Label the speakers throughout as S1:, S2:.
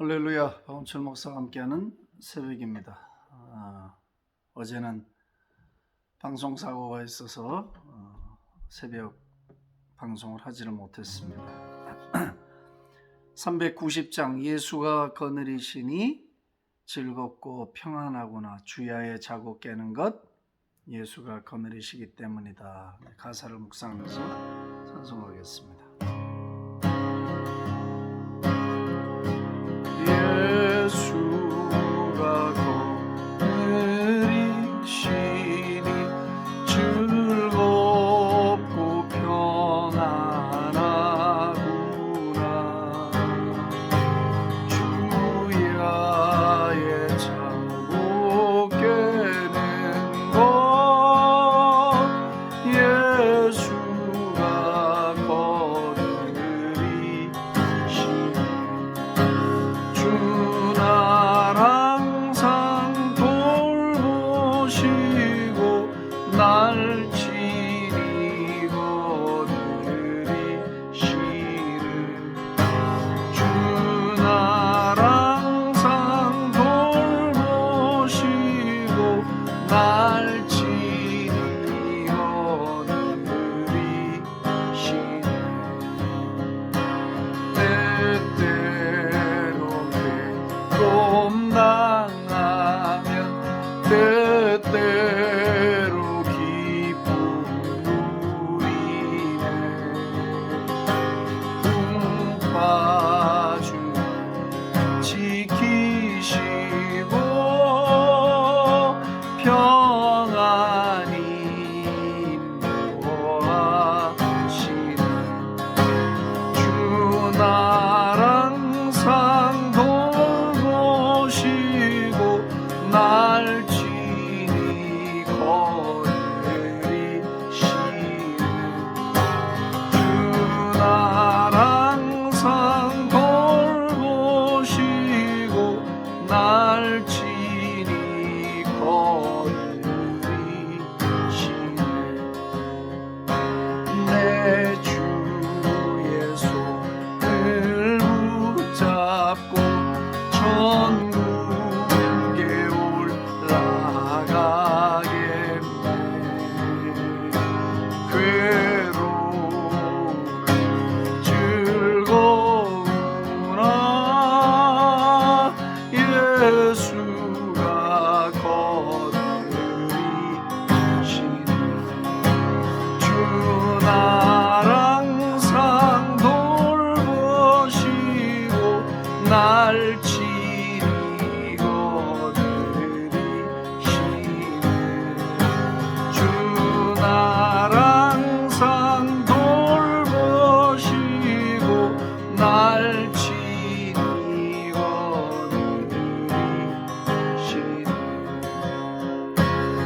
S1: 할렐루야. 박원철 목사와 함께하는 새벽입니다. 어제는 방송사고가 있어서 새벽 방송을 하지를 못했습니다. 390장 예수가 거느리시니 즐겁고 평안하구나. 주야에 자고 깨는 것 예수가 거느리시기 때문이다. 가사를 묵상하면서 찬송하겠습니다. 예수가 거느리시니 즐겁고 평안하구나. 주야에 자고 깨는 것 예수가 거느리시니 주 날 항상 돌보시고 날 친히 거느리시는 주 날 항상 돌보시고 날 친히 거느리시는 때때로 당하면 때때로 기쁨 누리네. 품바주 지키시고 평안히 인도하시네. 주 날 항상 돌보시고 날 친히 거느리시네. 주 날 항상 돌보시고 날 친히 거느리시네. 내 주의 손을 붙잡고 천국에 올라가겠네. 괴로움은 즐거우나 예수가 거느리시네. 주 날 항상 돌보시고 날 친히 거느리시네. 주 날 항상 돌보시고 날 친히 거느리시네.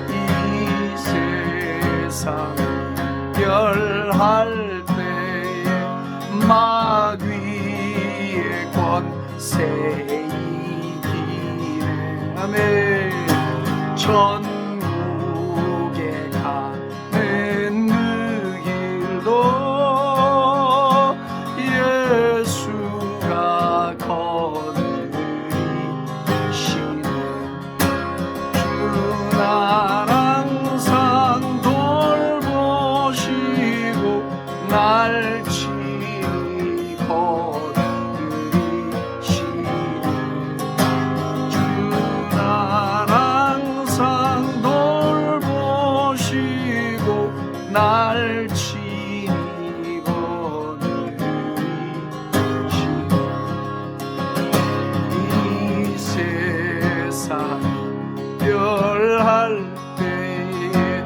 S1: 이 세상 별할 때에 마귀의 권세 이기네. 아멘. 천국에 가는 그 길도 예수가 거느리시네. 주 날 항상 돌보시고 날 친히 거느리시네. 주 날 항상 돌보시고 날 친히 거느리시네. 이 세상 별할 때에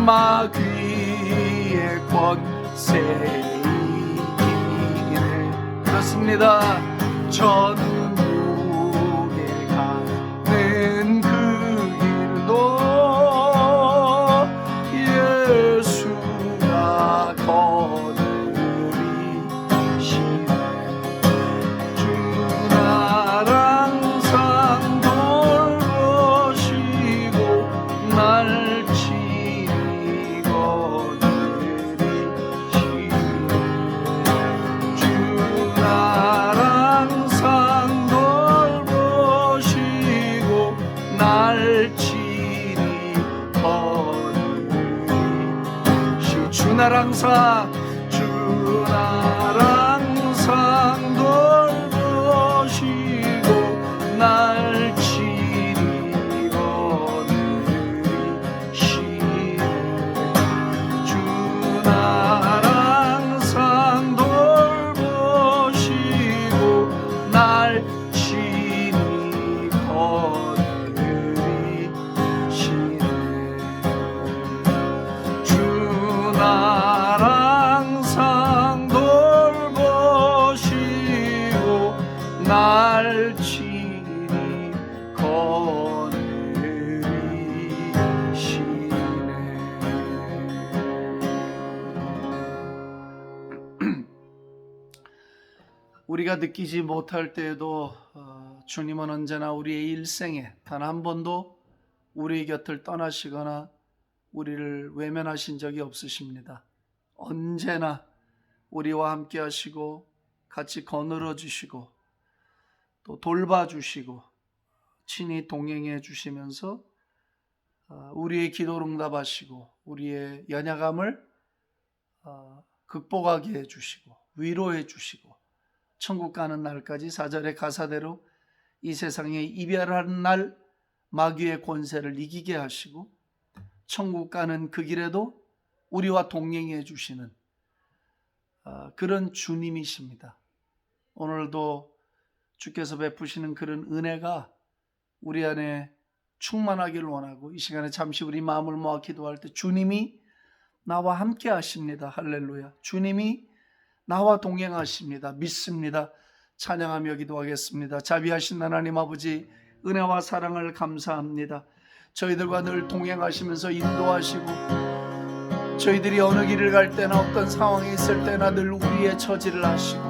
S1: 마귀의 권세 이기네. 그렇습니다. 천국에 가는 그 길도 예수가 거느리시네. 주 날 항상 돌보시고 날 친히 거느리시네. 주 날 항상 항상 주 날 항상 돌보시고 날 친히 거느리시네 주 날 항상 돌보시고 날 친히 거느리시네 주 날 항상 돌보시고 날 친히 거느리시네. 우리가 느끼지 못할 때에도 주님은 언제나 우리의 일생에 단 한 번도 우리 곁을 떠나시거나 우리를 외면하신 적이 없으십니다. 언제나 우리와 함께 하시고 같이 거느러 주시고 또 돌봐 주시고 친히 동행해 주시면서 우리의 기도를 응답하시고 우리의 연약함을 극복하게 해 주시고 위로해 주시고 천국 가는 날까지 4절의 가사대로 이 세상에 이별하는 날 마귀의 권세를 이기게 하시고 천국 가는 그 길에도 우리와 동행해 주시는 그런 주님이십니다. 오늘도 주께서 베푸시는 그런 은혜가 우리 안에 충만하기를 원하고 이 시간에 잠시 우리 마음을 모아 기도할 때 주님이 나와 함께 하십니다. 할렐루야. 주님이 나와 동행하십니다. 믿습니다. 찬양하며 기도하겠습니다. 자비하신 하나님 아버지, 은혜와 사랑을 감사합니다. 저희들과 늘 동행하시면서 인도하시고 저희들이 어느 길을 갈 때나 어떤 상황이 있을 때나 늘 우리의 처지를 아시고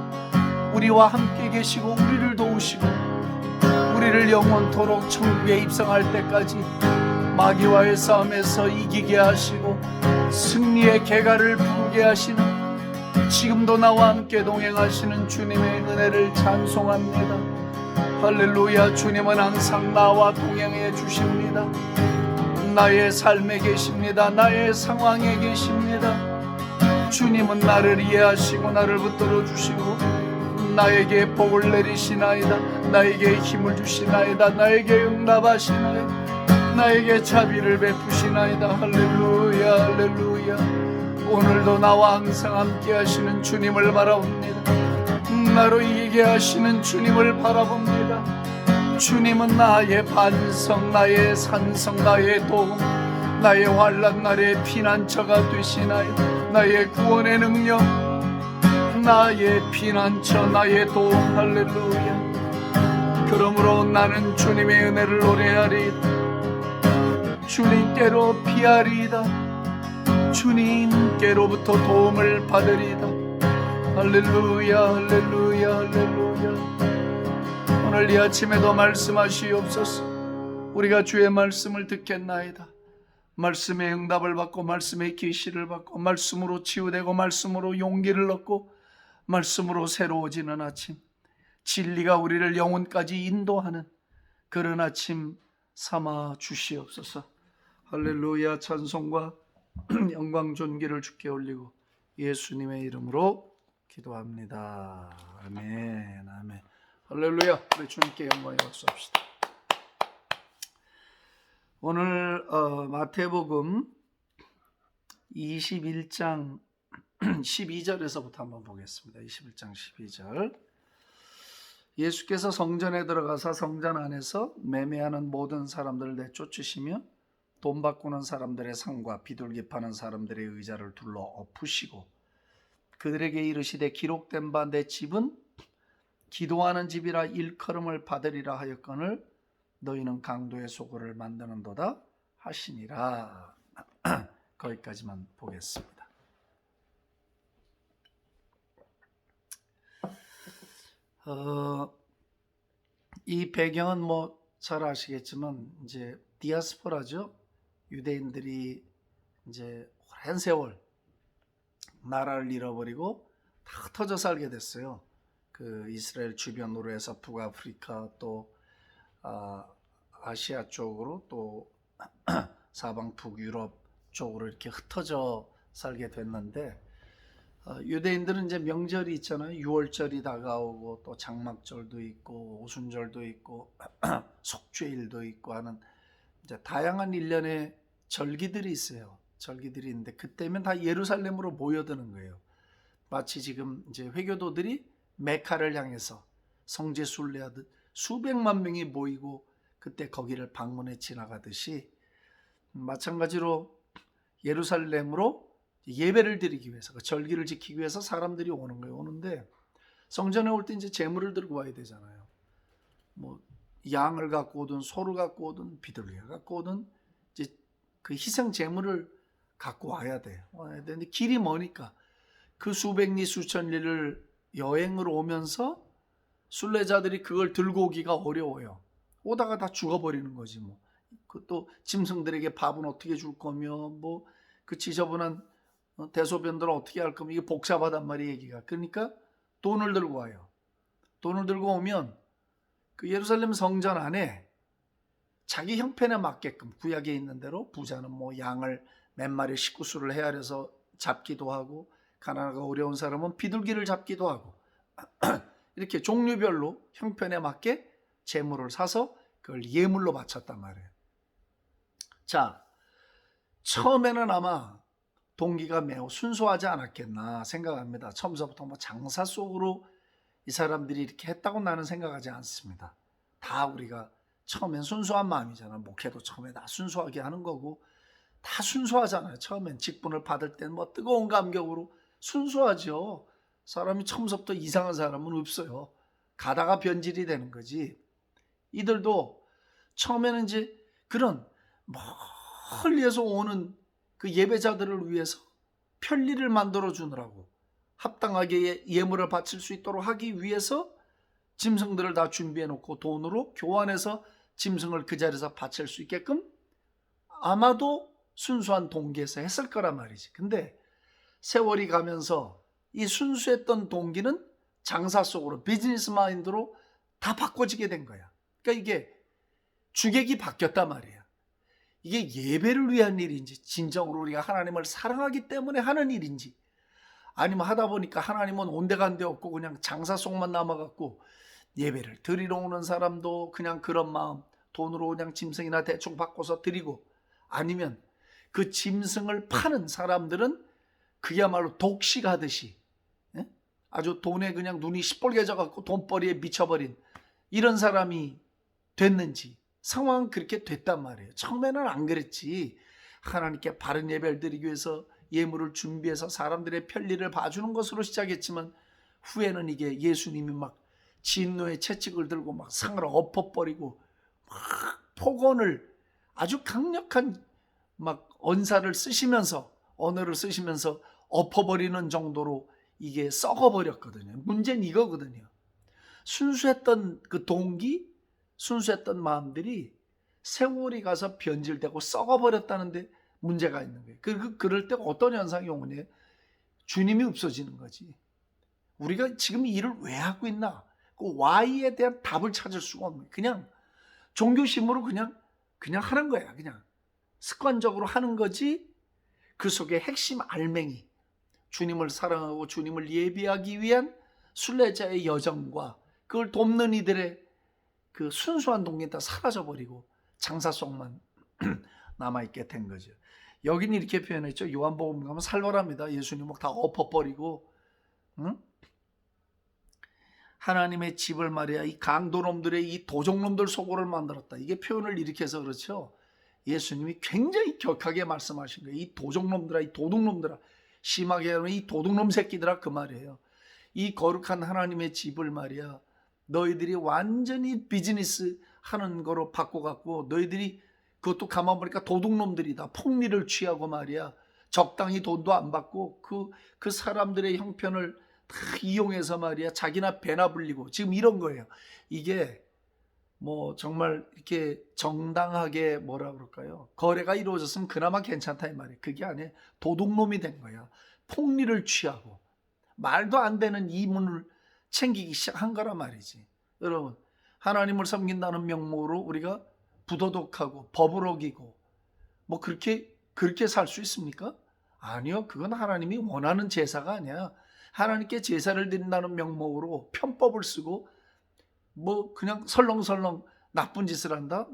S1: 우리와 함께 계시고 우리를 도우시고 우리를 영원토록 천국에 입성할 때까지 마귀와의 싸움에서 이기게 하시고 승리의 계가를 부르게 하시는 지금도 나와 함께 동행하시는 주님의 은혜를 찬송합니다. 할렐루야. 주님은 항상 나와 동행해 주십니다. 나의 삶에 계십니다. 나의 상황에 계십니다. 주님은 나를 이해하시고 나를 붙들어 주시고 나에게 복을 내리시나이다. 나에게 힘을 주시나이다. 나에게 응답하시나이다. 나에게 자비를 베푸시나이다. 할렐루야 할렐루야. 오늘도 나와 항상 함께 하시는 주님을 바라봅니다. 나로 이기게 하시는 주님을 바라봅니다. 주님은 나의 반성, 나의 산성, 나의 도움, 나의 환난 날의 피난처가 되시나요. 나의 구원의 능력, 나의 피난처, 나의 도움. 할렐루야. 그러므로 나는 주님의 은혜를 노래하리이다. 주님께로 피하리이다. 주님께로부터 도움을 받으리이다. 할렐루야 할렐루야 할렐루야. 오늘 이 아침에도 말씀하시옵소서. 우리가 주의 말씀을 듣겠나이다. 말씀의 응답을 받고 말씀의 계시를 받고 말씀으로 치유되고 말씀으로 용기를 얻고 말씀으로 새로워지는 아침, 진리가 우리를 영혼까지 인도하는 그런 아침 삼아 주시옵소서. 할렐루야. 찬송과 영광 존귀를 주께 올리고 예수님의 이름으로 기도합니다. 아멘 아멘. 할렐루야. 우리 주님께 영광의 박수 합시다. 오늘 마태복음 21장 12절에서부터 한번 보겠습니다. 21장 12절. 예수께서 성전에 들어가서 성전 안에서 매매하는 모든 사람들을 내쫓으시며 돈 바꾸는 사람들의 상과 비둘기 파는 사람들의 의자를 둘러 엎으시고 그들에게 이르시되 기록된 바 내 집은 기도하는 집이라 일컬음을 받으리라 하였거늘 너희는 강도의 소굴을 만드는도다 하시니라. 거기까지만 보겠습니다. 이 배경은 뭐 잘 아시겠지만 이제 디아스포라죠. 유대인들이 이제 오랜 세월 나라를 잃어버리고 다 흩어져 살게 됐어요. 그 이스라엘 주변으로 해서 북아프리카 또 아시아 쪽으로 또 사방 북유럽 쪽으로 이렇게 흩어져 살게 됐는데 유대인들은 이제 명절이 있잖아요. 유월절이 다가오고 또 장막절도 있고 오순절도 있고 속죄일도 있고 하는 이제 다양한 일련의 절기들이 있어요. 절기들이 있는데 그때면 다 예루살렘으로 모여드는 거예요. 마치 지금 이제 회교도들이 메카를 향해서 성지 순례하듯 수백만 명이 모이고 그때 거기를 방문해 지나가듯이 마찬가지로 예루살렘으로 예배를 드리기 위해서 그 절기를 지키기 위해서 사람들이 오는 거예요. 오는데 성전에 올 때 이제 제물을 들고 와야 되잖아요. 뭐 양을 갖고 오든 소를 갖고 오든 비둘기를 갖고 오든 이제 그 희생 제물을 갖고 와야 돼요. 와야 되는데 길이 머니까 그 수백 리 수천 리를 여행을 오면서 순례자들이 그걸 들고 오기가 어려워요. 오다가 다 죽어버리는 거지 뭐. 그 또 짐승들에게 밥은 어떻게 줄 거며 뭐 그 지저분한 대소변들을 어떻게 할 거며 이게 복잡하단 말이에요 얘기가. 그러니까 돈을 들고 와요. 돈을 들고 오면 그 예루살렘 성전 안에 자기 형편에 맞게끔 구약에 있는 대로 부자는 뭐 양을 몇 마리 식구수를 헤아려서 잡기도 하고 가난하고 어려운 사람은 비둘기를 잡기도 하고 이렇게 종류별로 형편에 맞게 제물을 사서 그걸 예물로 바쳤단 말이에요. 자, 처음에는 아마 동기가 매우 순수하지 않았겠나 생각합니다. 처음부터 뭐 장사 속으로 이 사람들이 이렇게 했다고 나는 생각하지 않습니다. 다 우리가 처음엔 순수한 마음이잖아. 목회도 처음에 다 순수하게 하는 거고 다 순수하잖아요. 처음엔 직분을 받을 땐 뭐 뜨거운 감격으로 순수하죠. 사람이 처음부터 이상한 사람은 없어요. 가다가 변질이 되는 거지. 이들도 처음에는 이제 그런 멀리에서 오는 그 예배자들을 위해서 편리를 만들어 주느라고 합당하게 예물을 바칠 수 있도록 하기 위해서 짐승들을 다 준비해 놓고 돈으로 교환해서 짐승을 그 자리에서 바칠 수 있게끔 아마도 순수한 동기에서 했을 거란 말이지. 근데 세월이 가면서 이 순수했던 동기는 장사 속으로 비즈니스 마인드로 다 바꿔지게 된 거야. 그러니까 이게 주객이 바뀌었단 말이야. 이게 예배를 위한 일인지 진정으로 우리가 하나님을 사랑하기 때문에 하는 일인지 아니면 하다 보니까 하나님은 온데간데 없고 그냥 장사 속만 남아갖고 예배를 드리러 오는 사람도 그냥 그런 마음 돈으로 그냥 짐승이나 대충 바꿔서 드리고 아니면 그 짐승을 파는 사람들은 그야말로 독식하듯이 아주 돈에 그냥 눈이 시뻘개져갖고 돈벌이에 미쳐버린 이런 사람이 됐는지 상황은 그렇게 됐단 말이에요. 처음에는 안 그랬지. 하나님께 바른 예배를 드리기 위해서 예물을 준비해서 사람들의 편리를 봐주는 것으로 시작했지만 후에는 이게 예수님이 막 진노의 채찍을 들고 막 상을 엎어버리고 막 폭언을 아주 강력한 막 언사를 쓰시면서 언어를 쓰시면서 엎어버리는 정도로 이게 썩어버렸거든요. 문제는 이거거든요. 순수했던 그 동기, 순수했던 마음들이 세월이 가서 변질되고 썩어버렸다는데 문제가 있는 거예요. 그럴 때 어떤 현상이 오냐? 주님이 없어지는 거지. 우리가 지금 이 일을 왜 하고 있나? 그 Y에 대한 답을 찾을 수가 없는 거예요. 그냥 종교심으로 그냥 하는 거야. 그냥 습관적으로 하는 거지. 그 속에 핵심 알맹이 주님을 사랑하고 주님을 예비하기 위한 순례자의 여정과 그걸 돕는 이들의 그 순수한 동기는 다 사라져버리고 장사 속만 남아있게 된 거죠. 여기는 이렇게 표현했죠. 요한복음 가면 살벌합니다. 예수님 막 다 엎어버리고 응? 하나님의 집을 말이야 이 강도놈들의 이 도적놈들 속으로 만들었다. 이게 표현을 이렇게 해서 그렇죠. 예수님이 굉장히 격하게 말씀하신 거예요. 이 도적놈들아, 이 도둑놈들아, 심하게 하면 이 도둑놈 새끼들아 그 말이에요. 이 거룩한 하나님의 집을 말이야 너희들이 완전히 비즈니스 하는 거로 바꿔갖고 너희들이 그것도 가만 보니까 도둑놈들이다. 폭리를 취하고 말이야 적당히 돈도 안 받고 그 사람들의 형편을 다 이용해서 말이야 자기나 배나 불리고 지금 이런 거예요. 이게 뭐 정말 이렇게 정당하게 뭐라 그럴까요? 거래가 이루어졌으면 그나마 괜찮다 이 말이에요. 그게 아니에요. 도둑놈이 된 거야. 폭리를 취하고 말도 안 되는 이문을 챙기기 시작한 거란 말이지. 여러분 하나님을 섬긴다는 명목으로 우리가 부도덕하고 법을 어기고 뭐 그렇게 살 수 있습니까? 아니요, 그건 하나님이 원하는 제사가 아니야. 하나님께 제사를 드린다는 명목으로 편법을 쓰고 뭐 그냥 설렁설렁 나쁜 짓을 한다?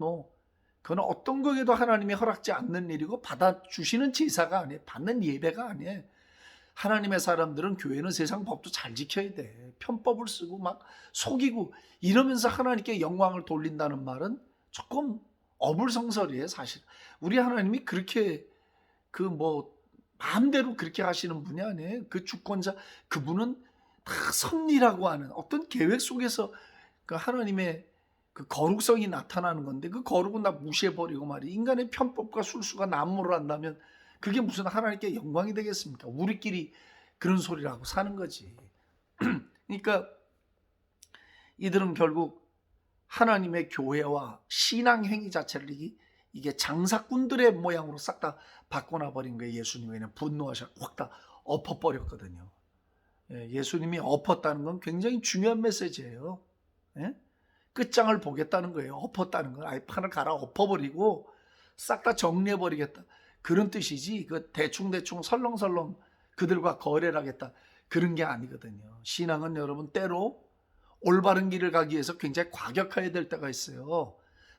S1: 그건 어떤 거에도 하나님이 허락지 않는 일이고 받아주시는 제사가 아니에요. 받는 예배가 아니에요. 하나님의 사람들은, 교회는 세상 법도 잘 지켜야 돼. 편법을 쓰고 막 속이고 이러면서 하나님께 영광을 돌린다는 말은 조금 어불성설이에요, 사실. 우리 하나님이 그렇게 마음대로 그렇게 하시는 분이 아니에요. 그 주권자, 그분은 다 섭리라고 하는 어떤 계획 속에서 그 하나님의 그 거룩성이 나타나는 건데, 그 거룩은 다 무시해버리고 말이에요. 인간의 편법과 술수가 난무를 한다면 그게 무슨 하나님께 영광이 되겠습니까? 우리끼리 그런 소리를 하고 사는 거지. 그러니까 이들은 결국 하나님의 교회와 신앙 행위 자체를 이게 장사꾼들의 모양으로 싹 다 바꿔놔 버린 거예요. 예수님이 그냥 분노하셔 확 다 엎어버렸거든요. 예수님이 엎었다는 건 굉장히 중요한 메시지예요. 끝장을 보겠다는 거예요. 엎었다는 건 아예 판을 갈아 엎어버리고 싹 다 정리해버리겠다, 그런 뜻이지, 그 대충대충 설렁설렁 그들과 거래를 하겠다, 그런 게 아니거든요. 신앙은 여러분 때로 올바른 길을 가기 위해서 굉장히 과격해야 될 때가 있어요.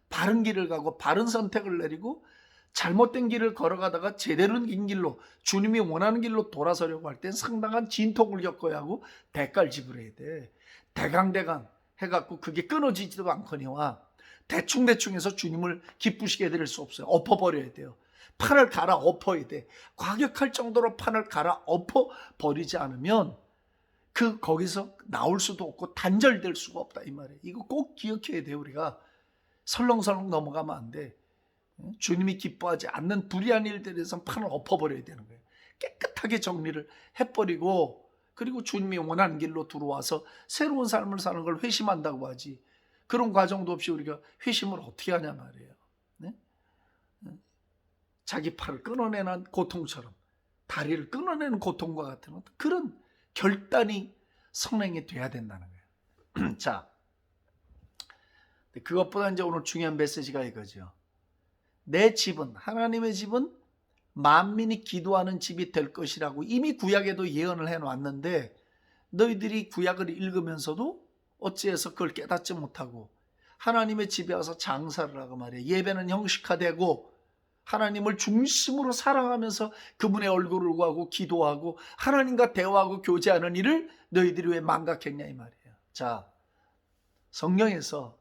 S1: 바른 길을 가고 바른 선택을 내리고 잘못된 길을 걸어가다가 제대로 긴 길로, 주님이 원하는 길로 돌아서려고 할 땐 상당한 진통을 겪어야 하고 대가를 지불해야 돼. 대강대강 해갖고 그게 끊어지지도 않거니와 대충대충 해서 주님을 기쁘시게 해드릴 수 없어요. 엎어버려야 돼요. 판을 갈아 엎어야 돼. 과격할 정도로 판을 갈아 엎어버리지 않으면 거기서 나올 수도 없고 단절될 수가 없다, 이 말이에요. 이거 꼭 기억해야 돼요. 우리가 설렁설렁 넘어가면 안 돼. 주님이 기뻐하지 않는 불의한 일들에서 판을 엎어버려야 되는 거예요. 깨끗하게 정리를 해버리고, 그리고 주님이 원하는 길로 들어와서 새로운 삶을 사는 걸 회심한다고 하지, 그런 과정도 없이 우리가 회심을 어떻게 하냐 말이에요. 네? 자기 팔을 끊어내는 고통처럼, 다리를 끊어내는 고통과 같은 그런 결단이 성행이 돼야 된다는 거예요. 자, 그것보다 이제 오늘 중요한 메시지가 이거죠. 내 집은, 하나님의 집은 만민이 기도하는 집이 될 것이라고 이미 구약에도 예언을 해놨는데, 너희들이 구약을 읽으면서도 어찌해서 그걸 깨닫지 못하고 하나님의 집에 와서 장사를 하고 말이에요. 예배는 형식화되고 하나님을 중심으로 사랑하면서 그분의 얼굴을 구하고 기도하고 하나님과 대화하고 교제하는 일을 너희들이 왜 망각했냐, 이 말이에요. 자, 성경에서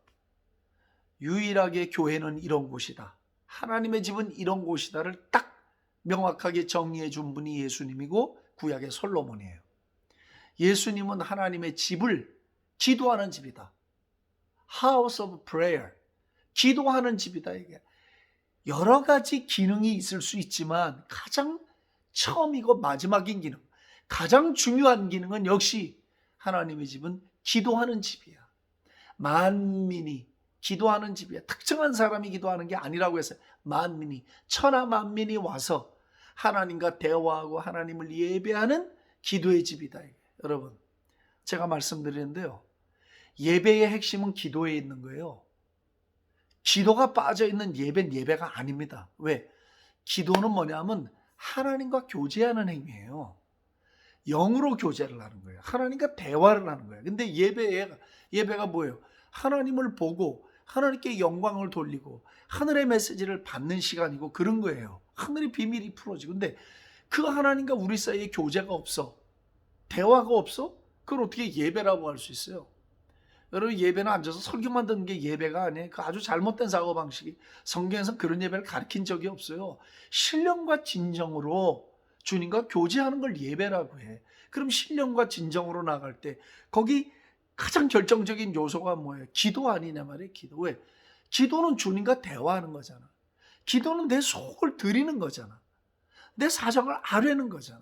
S1: 유일하게 교회는 이런 곳이다, 하나님의 집은 이런 곳이다를 딱 명확하게 정리해 준 분이 예수님이고 구약의 솔로몬이에요. 예수님은 하나님의 집을 기도하는 집이다, House of Prayer, 기도하는 집이다. 이게 여러 가지 기능이 있을 수 있지만 가장 처음이고 마지막인 기능, 가장 중요한 기능은 역시 하나님의 집은 기도하는 집이야. 만민이 기도하는 집이야. 특정한 사람이 기도하는 게 아니라고 했어요. 만민이, 천하 만민이 와서 하나님과 대화하고 하나님을 예배하는 기도의 집이다. 여러분, 제가 말씀드리는데요, 예배의 핵심은 기도에 있는 거예요. 기도가 빠져있는 예배는 예배가 아닙니다. 왜? 기도는 뭐냐면 하나님과 교제하는 행위예요. 영으로 교제를 하는 거예요. 하나님과 대화를 하는 거예요. 근데 예배가 뭐예요? 하나님을 보고 하나님께 영광을 돌리고 하늘의 메시지를 받는 시간이고 그런 거예요. 하늘의 비밀이 풀어지고. 근데 그 하나님과 우리 사이에 교제가 없어, 대화가 없어? 그걸 어떻게 예배라고 할 수 있어요? 여러분, 예배는 앉아서 설교만 듣는 게 예배가 아니에요. 그 아주 잘못된 사고방식이, 성경에서 그런 예배를 가르친 적이 없어요. 신령과 진정으로 주님과 교제하는 걸 예배라고 해. 그럼 신령과 진정으로 나갈 때 거기 가장 결정적인 요소가 뭐예요? 기도 아니냐 말이에요. 기도. 왜? 기도는 주님과 대화하는 거잖아. 기도는 내 속을 드리는 거잖아. 내 사정을 아뢰는 거잖아.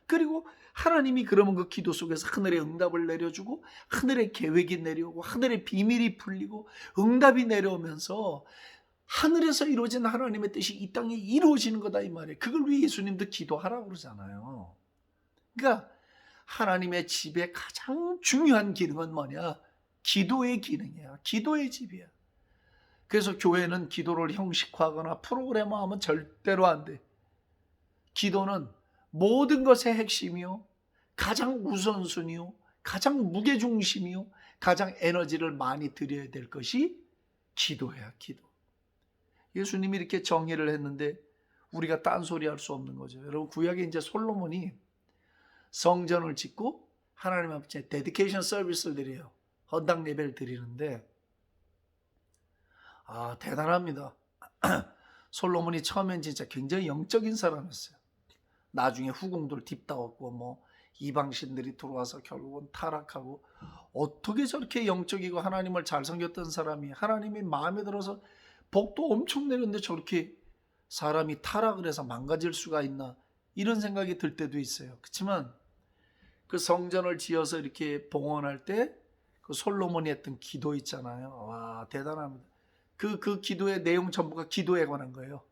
S1: 그리고 하나님이 그러면 그 기도 속에서 하늘의 응답을 내려주고 하늘의 계획이 내려오고 하늘의 비밀이 풀리고 응답이 내려오면서 하늘에서 이루어진 하나님의 뜻이 이 땅에 이루어지는 거다, 이 말이에요. 그걸 위해 예수님도 기도하라고 그러잖아요. 그러니까 하나님의 집의 가장 중요한 기능은 뭐냐? 기도의 기능이야. 기도의 집이야. 그래서 교회는 기도를 형식화하거나 프로그램화하면 절대로 안 돼. 기도는 모든 것의 핵심이요, 가장 우선순위요, 가장 무게중심이요, 가장 에너지를 많이 들여야 될 것이 기도야, 기도. 예수님이 이렇게 정의를 했는데 우리가 딴소리 할 수 없는 거죠. 여러분, 구약에 이제 솔로몬이 성전을 짓고 하나님 앞에 데디케이션 서비스를 드려요. 헌당 예배를 드리는데, 대단합니다. 솔로몬이 처음엔 진짜 굉장히 영적인 사람이었어요. 나중에 후궁들 딥다웠고 뭐 이방신들이 들어와서 결국은 타락하고, 어떻게 저렇게 영적이고 하나님을 잘 섬겼던 사람이 하나님이 마음에 들어서 복도 엄청 내렸는데 저렇게 사람이 타락을 해서 망가질 수가 있나, 이런 생각이 들 때도 있어요. 그렇지만 그 성전을 지어서 이렇게 봉헌할 때 그 솔로몬이 했던 기도 있잖아요. 와, 대단합니다. 그 기도의 내용 전부가 기도에 관한 거예요.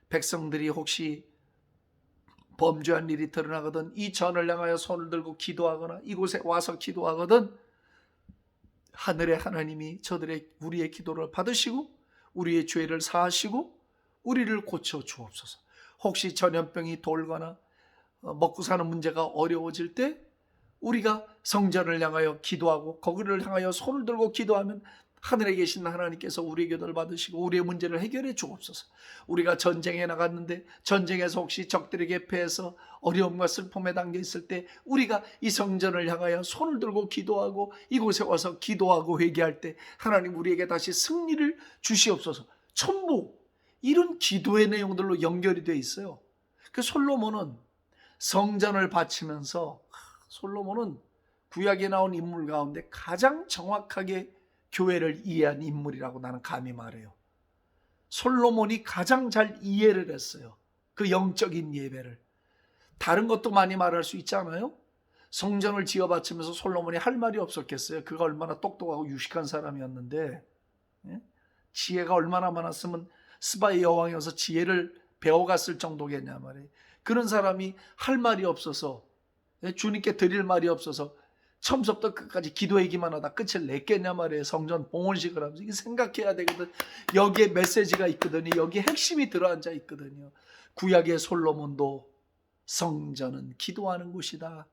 S1: 백성들이 혹시 범죄한 일이 드러나거든 이 전을 향하여 손을 들고 기도하거나 이곳에 와서 기도하거든 하늘의 하나님이 우리의 기도를 받으시고 우리의 죄를 사하시고 우리를 고쳐 주옵소서. 혹시 전염병이 돌거나 먹고 사는 문제가 어려워질 때 우리가 성전을 향하여 기도하고 거기를 향하여 손을 들고 기도하면 하늘에 계신 하나님께서 우리의 기도를 받으시고 우리의 문제를 해결해 주옵소서. 우리가 전쟁에 나갔는데 전쟁에서 혹시 적들에게 패해서 어려움과 슬픔에 담겨 있을 때 우리가 이 성전을 향하여 손을 들고 기도하고 이곳에 와서 기도하고 회개할 때 하나님 우리에게 다시 승리를 주시옵소서. 전부 이런 기도의 내용들로 연결이 되어 있어요. 그 솔로몬은 성전을 바치면서, 솔로몬은 구약에 나온 인물 가운데 가장 정확하게 교회를 이해한 인물이라고 나는 감히 말해요. 솔로몬이 가장 잘 이해를 했어요. 그 영적인 예배를. 다른 것도 많이 말할 수 있잖아요. 성전을 지어 바치면서 솔로몬이 할 말이 없었겠어요. 그가 얼마나 똑똑하고 유식한 사람이었는데, 지혜가 얼마나 많았으면 스바의 여왕이어서 지혜를 배워갔을 정도겠냐 말이에요. 그런 사람이 할 말이 없어서, 주님께 드릴 말이 없어서 처음부터 끝까지 기도 얘기만 하다 끝을 냈겠냐 말이에요. 성전 봉헌식을 하면서. 이게 생각해야 되거든. 여기에 메시지가 있거든요. 여기에 핵심이 들어앉아 있거든요. 구약의 솔로몬도 성전은 기도하는 곳이다.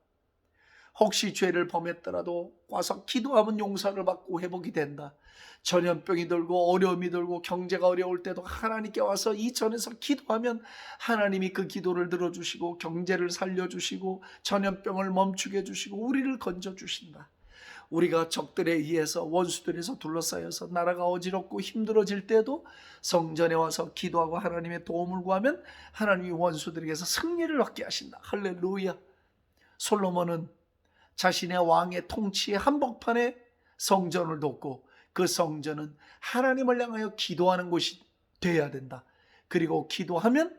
S1: 혹시 죄를 범했더라도 와서 기도하면 용서를 받고 회복이 된다. 전염병이 들고 어려움이 들고 경제가 어려울 때도 하나님께 와서 이 전에서 기도하면 하나님이 그 기도를 들어주시고 경제를 살려주시고 전염병을 멈추게 해주시고 우리를 건져주신다. 우리가 적들에 의해서 원수들에서 둘러싸여서 나라가 어지럽고 힘들어질 때도 성전에 와서 기도하고 하나님의 도움을 구하면 하나님이 원수들에게서 승리를 얻게 하신다. 할렐루야. 솔로몬은 자신의 왕의 통치의 한복판에 성전을 뒀고 그 성전은 하나님을 향하여 기도하는 곳이 돼야 된다. 그리고 기도하면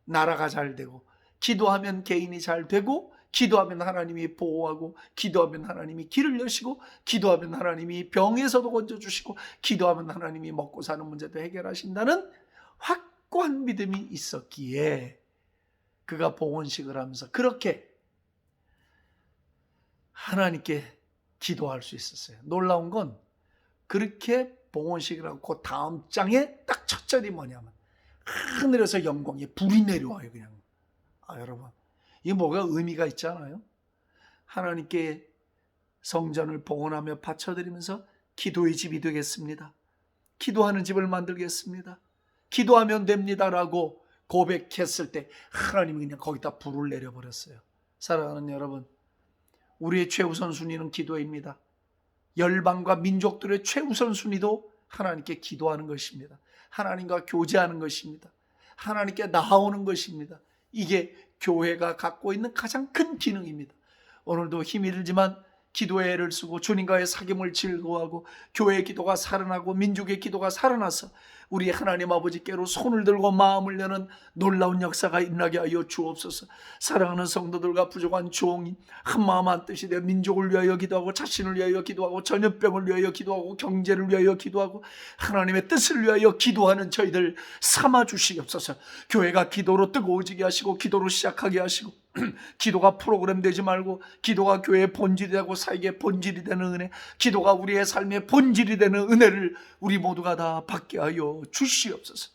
S1: 나라가 잘 되고, 기도하면 개인이 잘 되고, 기도하면 하나님이 보호하고, 기도하면 하나님이 길을 여시고, 기도하면 하나님이 병에서도 건져주시고, 기도하면 하나님이 먹고 사는 문제도 해결하신다는 확고한 믿음이 있었기에 그가 봉헌식을 하면서 그렇게 하나님께 기도할 수 있었어요. 놀라운 건 그렇게 봉헌식을 하고 다음 장에 딱 첫 절이 뭐냐면 하늘에서 영광에 불이 내려와요. 그냥 여러분, 이게 뭐가 의미가 있잖아요. 하나님께 성전을 봉헌하며 바쳐드리면서 기도의 집이 되겠습니다. 기도하는 집을 만들겠습니다. 기도하면 됩니다라고 고백했을 때 하나님이 그냥 거기다 불을 내려버렸어요. 사랑하는 여러분, 우리의 최우선 순위는 기도입니다. 열방과 민족들의 최우선 순위도 하나님께 기도하는 것입니다. 하나님과 교제하는 것입니다. 하나님께 나아오는 것입니다. 이게 교회가 갖고 있는 가장 큰 기능입니다. 오늘도 힘이 들지만 기도의 애를 쓰고 주님과의 사귐을 즐거워하고 교회의 기도가 살아나고 민족의 기도가 살아나서 우리 하나님 아버지께로 손을 들고 마음을 여는 놀라운 역사가 일어나게 하여 주옵소서. 사랑하는 성도들과 부족한 종이 한마음 한뜻이 되어 민족을 위하여 기도하고 자신을 위하여 기도하고 전염병을 위하여 기도하고 경제를 위하여 기도하고 하나님의 뜻을 위하여 기도하는 저희들 삼아 주시옵소서. 교회가 기도로 뜨거워지게 하시고 기도로 시작하게 하시고 기도가 프로그램 되지 말고 기도가 교회의 본질이 되고 사역의 본질이 되는 은혜, 기도가 우리의 삶의 본질이 되는 은혜를 우리 모두가 다 받게 하여 주시옵소서.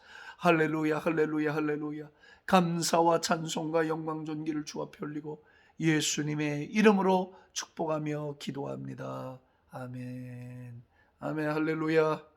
S1: 할렐루야, 할렐루야, 할렐루야. 감사와 찬송과 영광 존귀를 주 앞에 올리고 예수님의 이름으로 축복하며 기도합니다. 아멘. 아멘. 할렐루야.